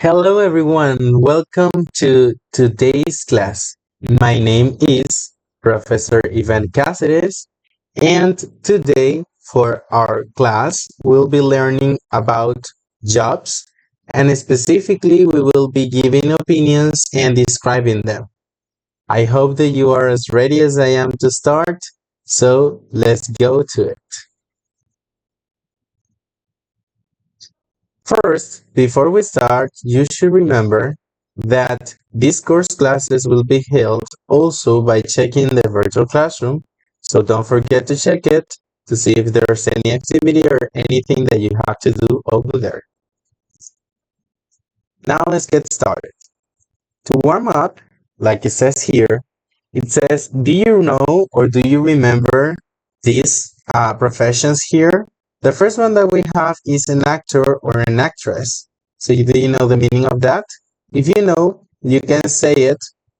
Hello, everyone. Welcome to today's class. My name is Professor Ivan Cáceres, and today for our class, we'll be learning about jobs, and specifically, we will be giving opinions and describing them. I hope that you are as ready as I am to start, so let's go to it. First, before we start, you should remember that these course classes will be held also by checking the virtual classroom, so don't forget to check it to see if there's any activity or anything that you have to do over there. Now let's get started. To warm up, like it says here, it says, do you know or do you remember these professions here? The first one that we have is an actor or an actress. So do you know the meaning of that? If you know, you can say it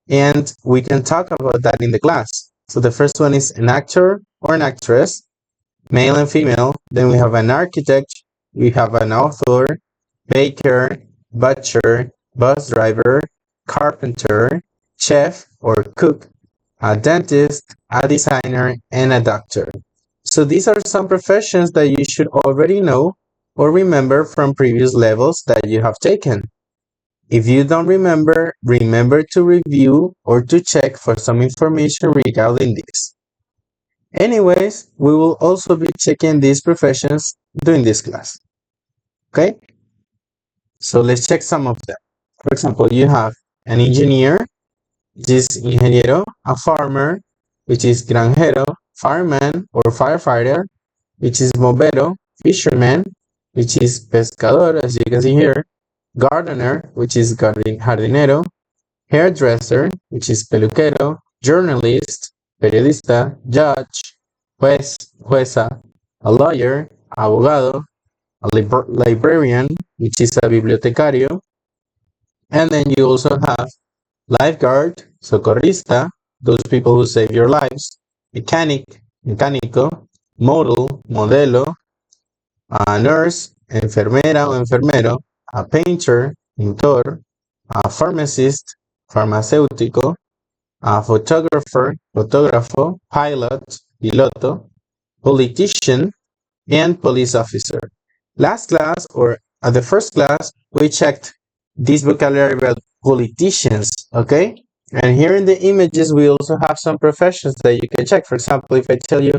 and we can talk about that in the class. So the first one is an actor or an actress, male and female. Then we have an architect, we have an author, baker, butcher, bus driver, carpenter, chef or cook, a dentist, a designer, and a doctor. So these are some professions that you should already know or remember from previous levels that you have taken. If you don't remember, remember to review or to check for some information regarding this. Anyways, we will also be checking these professions during this class. Okay? So let's check some of them. For example, you have an engineer, which is ingeniero, a farmer, which is granjero, fireman or firefighter, which is bombero, fisherman, which is pescador, as you can see here, gardener, which is jardinero, hairdresser, which is peluquero, journalist, periodista, judge, juez, jueza, a lawyer, abogado, a librarian, which is a bibliotecario, and then you also have lifeguard, socorrista, those people who save your lives, mechanic, mecánico, model, modelo, a nurse, enfermera o enfermero, a painter, pintor, a pharmacist, farmacéutico, a photographer, fotógrafo, pilot, piloto, politician, and police officer. Last class, or at the first class, we checked this vocabulary about politicians, okay? And here in the images, we also have some professions that you can check. For example, if I tell you,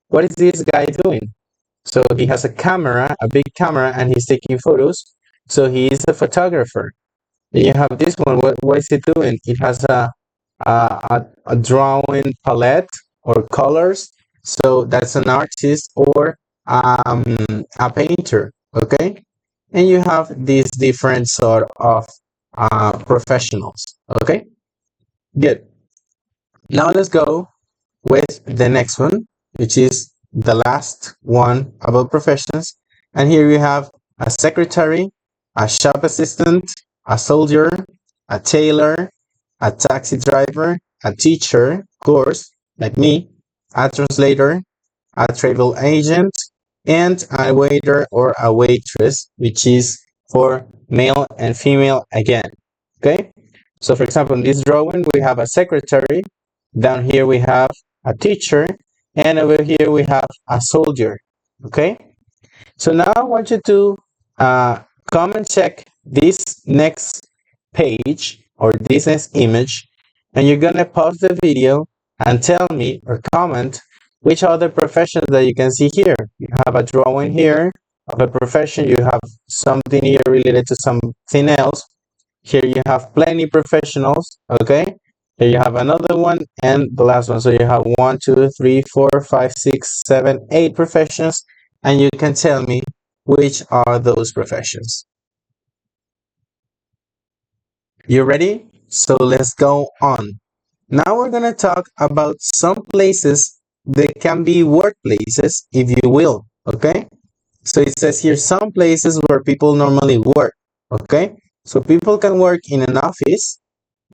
what is this guy doing? So he has a camera, a big camera, and he's taking photos. So he is a photographer. Then you have this one. What is it doing? It has a drawing palette or colors. So that's an artist or a painter. Okay, and you have these different sort of professionals. Okay, good. Now let's go with the next one, which is the last one about professions. And here we have a secretary, a shop assistant, a soldier, a tailor, a taxi driver, a teacher, of course, like me, a translator, a travel agent, and a waiter or a waitress, which is for male and female again. Okay? So for example, in this drawing, we have a secretary. Down here, we have a teacher. And over here, we have a soldier. Okay? So now I want you to come and check this next page or this next image. And you're going to pause the video and tell me or comment which other professions that you can see here. You have a drawing here of a profession. You have something here related to something else. Here you have plenty professionals, okay? Here you have another one and the last one. So you have 1, 2, 3, 4, 5, 6, 7, 8 professions. And you can tell me which are those professions. You ready? So let's go on. Now we're going to talk about some places that can be workplaces, if you will, okay? So it says here some places where people normally work, okay? So people can work in an office,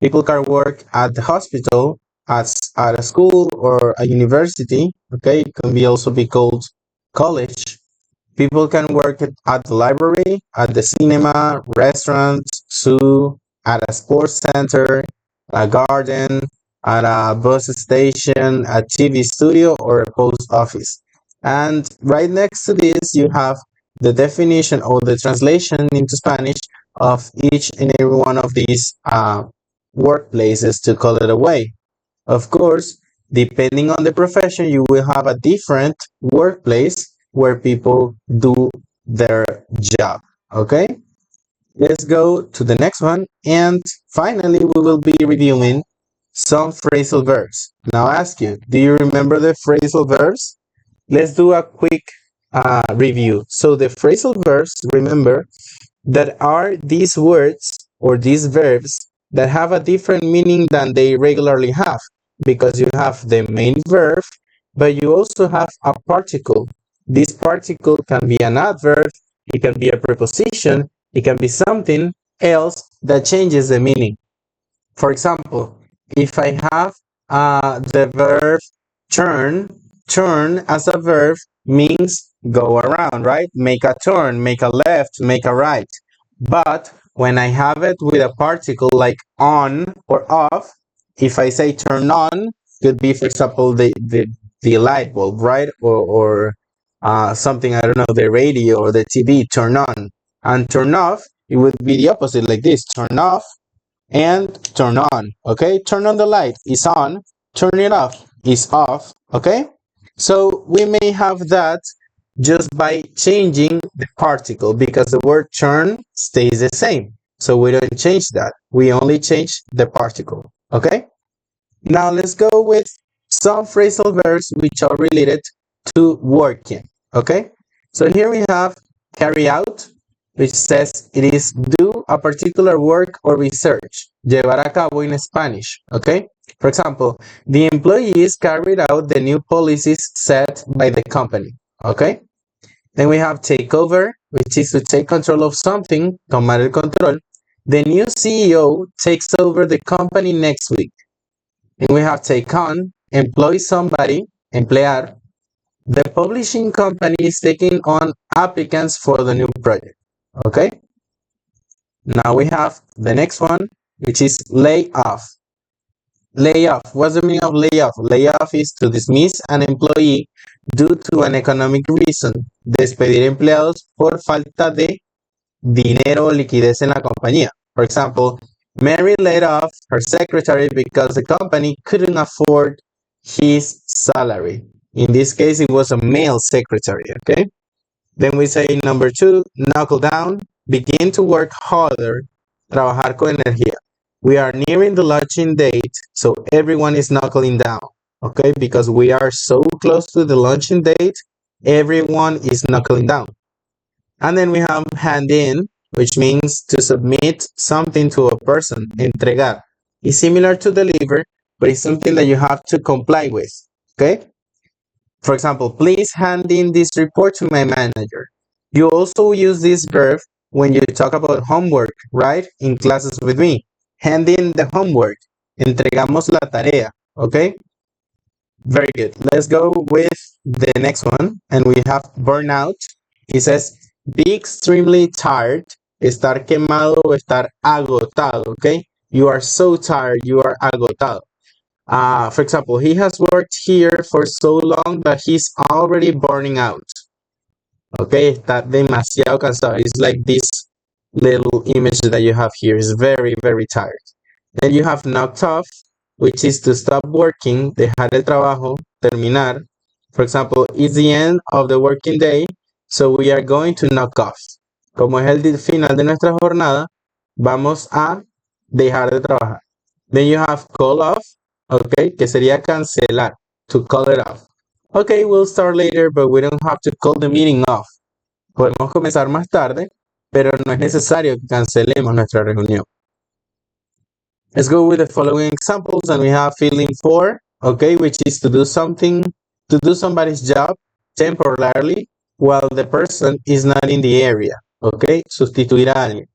people can work at the hospital, at a school or a university, okay? It can be also be called college. People can work at the library, at the cinema, restaurants, zoo, at a sports center, a garden, at a bus station, a TV studio, or a post office. And right next to this, you have the definition or the translation into Spanish of each and every one of these workplaces to call it away. Of course, depending on the profession, you will have a different workplace where people do their job. Okay, let's go to the next one. And finally, we will be reviewing some phrasal verbs. Now, I ask you, do you remember the phrasal verbs? Let's do a quick review. So, the phrasal verbs, remember, that are these words or these verbs that have a different meaning than they regularly have, because you have the main verb, but you also have a particle. This particle can be an adverb, it can be a preposition, it can be something else that changes the meaning. For example, if I have the verb turn as a verb means go around, right? Make a turn, make a left, make a right. But when I have it with a particle like on or off, if I say turn on, could be, for example, the light bulb, right? Or something, I don't know, the radio or the TV, turn on. And turn off, it would be the opposite, like this, turn off and turn on. Okay, turn on the light is on, turn it off is off. Okay, so we may have that just by changing the particle, because the word turn stays the same, so we don't change that, we only change the particle. Okay, now let's go with some phrasal verbs which are related to working. Okay, so here we have carry out, which says it is do a particular work or research, llevar a cabo in Spanish. Okay, for example, the employees carried out the new policies set by the company. Okay, then we have take over, which is to take control of something, tomar el control. The new CEO takes over the company next week. Then we have take on, employ somebody, emplear. The publishing company is taking on applicants for the new project. Okay, now we have the next one, which is lay off. Lay off. What's the meaning of lay off? Lay off is to dismiss an employee due to an economic reason. Despedir empleados por falta de dinero o liquidez en la compañía. For example, Mary laid off her secretary because the company couldn't afford his salary. In this case, it was a male secretary. Okay. Then we say number 2, knuckle down, begin to work harder, trabajar con energía. We are nearing the launching date, so everyone is knuckling down, okay? Because we are so close to the launching date, everyone is knuckling down. And then we have hand in, which means to submit something to a person, entregar. It's similar to deliver, but it's something that you have to comply with, okay? For example, please hand in this report to my manager. You also use this verb when you talk about homework, right? In classes with me. Hand in the homework. Entregamos la tarea, okay? Very good. Let's go with the next one. And we have burnout. It says, be extremely tired. Estar quemado o estar agotado, okay? You are so tired, you are agotado. For example, he has worked here for so long that he's already burning out. Okay, está demasiado cansado. It's like this little image that you have here. Is very, very tired. Then you have knocked off, which is to stop working, dejar el trabajo, terminar. For example, it's the end of the working day, so we are going to knock off. Como es el final de nuestra jornada, vamos a dejar de trabajar. Then you have call off, okay, que sería cancelar, to call it off. Okay, we'll start later, but we don't have to call the meeting off. Podemos comenzar más tarde, pero no es necesario que cancelemos nuestra reunión. Let's go with the following examples, and we have filling for, okay, which is to do something, to do somebody's job temporarily while the person is not in the area, okay, sustituir a alguien.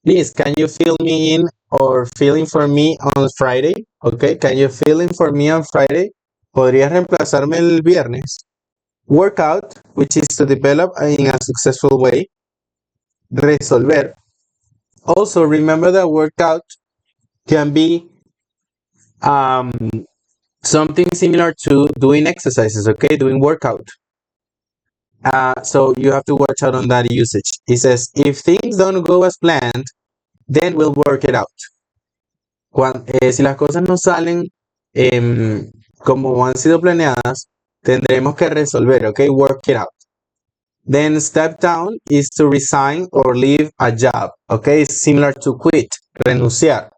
Please, can you fill me in or fill in for me on Friday? Okay, can you fill in for me on Friday? ¿Podrías reemplazarme el viernes? Workout, which is to develop in a successful way. Resolver. Also, remember that workout can be um, something similar to doing exercises, okay? Doing workout. So you have to watch out on that usage. It says, if things don't go as planned, then we'll work it out. Si las cosas no salen como han sido planeadas, tendremos que resolver, okay? Work it out. Then step down is to resign or leave a job, okay? It's similar to quit, renunciar.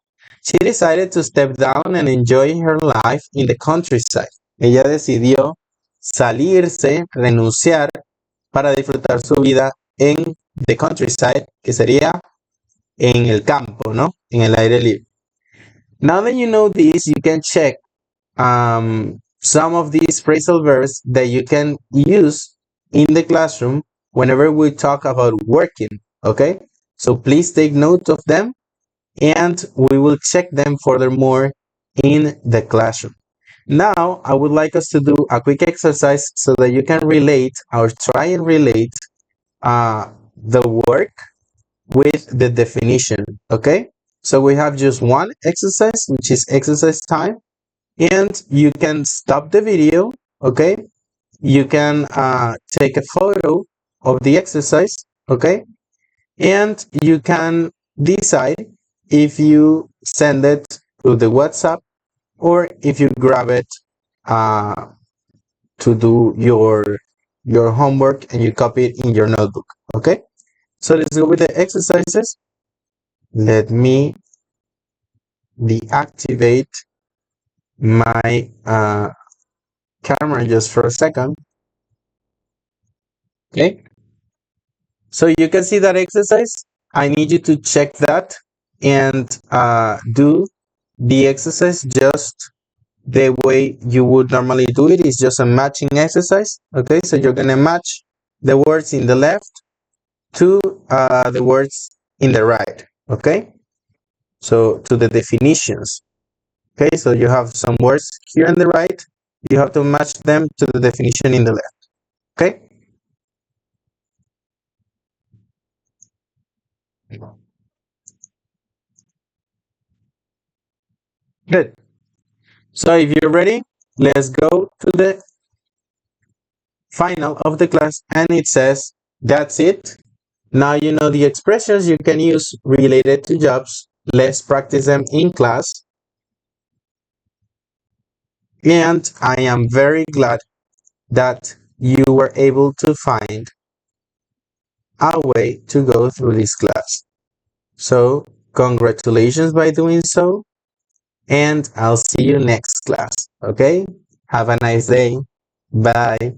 She decided to step down and enjoy her life in the countryside. Ella decidió salirse, renunciar para disfrutar su vida en the countryside, que sería en el campo, ¿no? En el aire libre. Now that you know this, you can check some of these phrasal verbs that you can use in the classroom whenever we talk about working, okay? So please take note of them and we will check them furthermore in the classroom. Now, I would like us to do a quick exercise so that you can relate or try and relate the work with the definition, okay? So we have just one exercise, which is exercise time, and you can stop the video, okay? You can take a photo of the exercise, okay? And you can decide if you send it to the WhatsApp or if you grab it to do your homework and you copy it in your notebook, okay? So let's go with the exercises. Let me deactivate my camera just for a second. Okay. So you can see that exercise. I need you to check that and do the exercise just the way you would normally do it. It's just a matching exercise. Okay, so you're gonna match the words in the left to the words in the right. Okay, so to the definitions. Okay, so you have some words here on the right. You have to match them to the definition in the left. Okay. Good. So if you're ready, let's go to the final of the class, and it says, that's it. Now you know the expressions you can use related to jobs. Let's practice them in class. And I am very glad that you were able to find a way to go through this class. So congratulations by doing so. And I'll see you next class. Okay? Have a nice day. Bye.